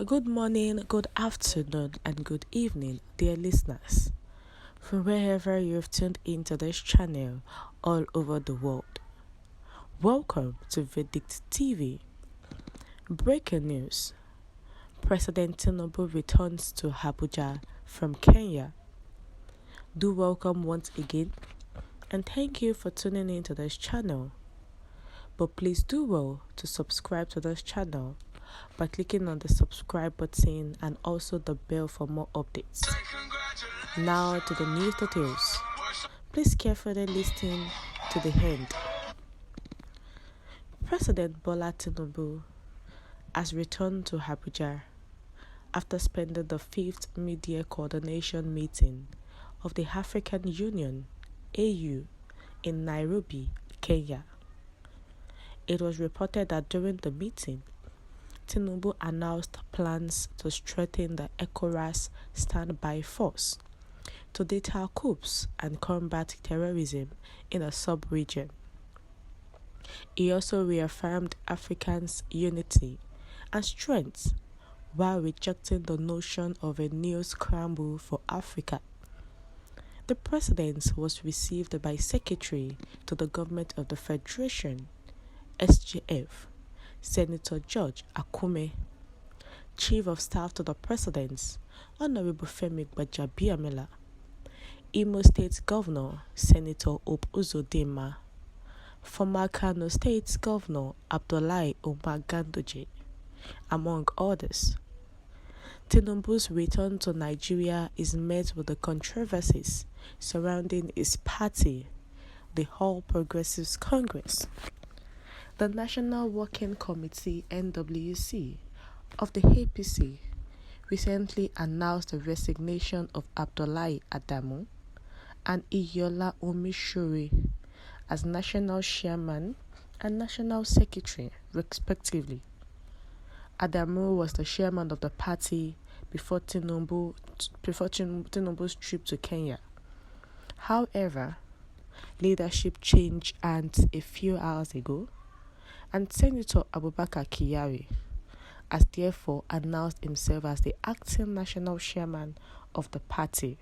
Good morning, good afternoon, and good evening, dear listeners, from wherever you've tuned into this channel all over the world. Welcome to Verdict TV. Breaking news: President Tīnùbu returns to Abuja from Kenya. Do welcome once again, and thank you for tuning into this channel. But please do well to subscribe to this channel by clicking on the subscribe button and also the bell for more updates. Now to the news details. Please carefully listen to the end. President Bola Tīnùbu has returned to Abuja after spending the 5th Media Coordination Meeting of the African Union (AU) in Nairobi, Kenya. It was reported that during the meeting, Tīnùbu announced plans to strengthen the ECOWAS standby force to deter coups and combat terrorism in a sub-region. He also reaffirmed Africans' unity and strength while rejecting the notion of a new scramble for Africa. The president was received by Secretary to the Government of the Federation, SGF, Senator George Akume, Chief of Staff to the President, Honorable Femi Gbajabiamila, Imo State Governor, Senator Hope Uzodinma, former Kano State Governor Abdullahi Umar Ganduje, among others. Tīnùbu's return to Nigeria is met with the controversies surrounding his party, the All Progressives Congress. The National Working Committee (NWC) of the APC recently announced the resignation of Abdullahi Adamu and Iyola Omishore as National Chairman and National Secretary, respectively. Adamu was the chairman of the party before Tīnùbu's trip to Kenya. However, leadership changed hands a few hours ago, and Senator Abubakar Kyari has therefore announced himself as the acting national chairman of the party,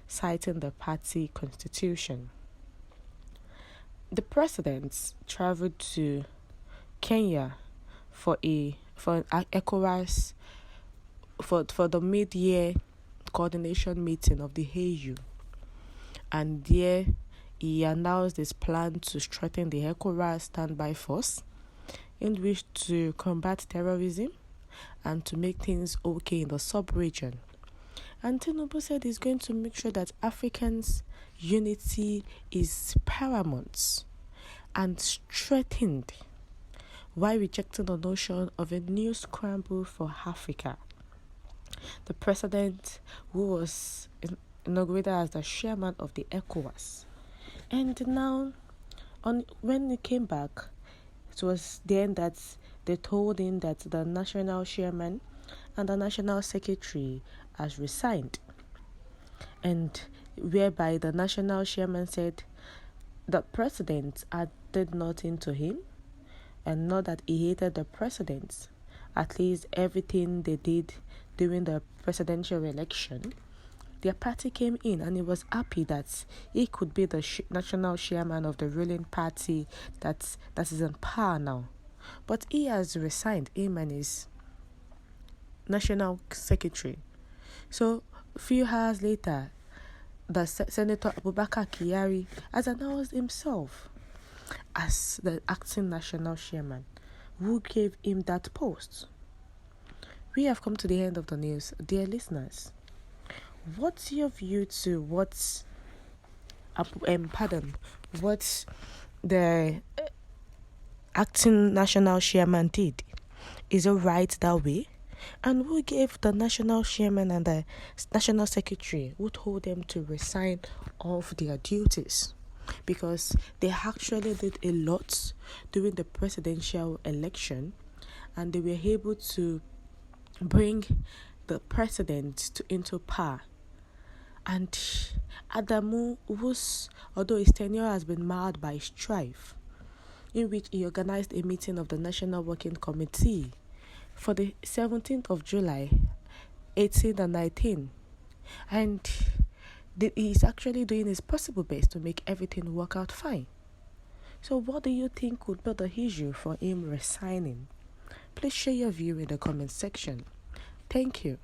citing the party constitution. The president traveled to Kenya for ECOWAS for the mid-year coordination meeting of the AU, and there he announced his plan to strengthen the ECOWAS standby force in which to combat terrorism and to make things okay in the sub-region. And Tīnùbu said he's going to make sure that Africans' unity is paramount and strengthened while rejecting the notion of a new scramble for Africa. The president, who was inaugurated as the chairman of the ECOWAS, and now when he came back, it was then that they told him that the national chairman and the national secretary has resigned, and whereby the national chairman said the president did nothing to him, and not that he hated the president. At least everything they did during the presidential election, their party came in and he was happy that he could be the national chairman of the ruling party that is in power now. But he has resigned, him and his national secretary. So a few hours later, the Senator Abubakar Kyari has announced himself as the acting national chairman. Who gave him that post? We have come to the end of the news, dear listeners. What's your view to what the acting national chairman did? Is it right that way? And who gave the national chairman and the national secretary, who told them to resign of their duties? Because they actually did a lot during the presidential election, and they were able to bring the president into power. And Adamu, although his tenure has been marred by strife, in which he organized a meeting of the National Working Committee for the 17th of July, 18 and 19. And he's actually doing his possible best to make everything work out fine. So what do you think could be the issue for him resigning? Please share your view in the comment section. Thank you.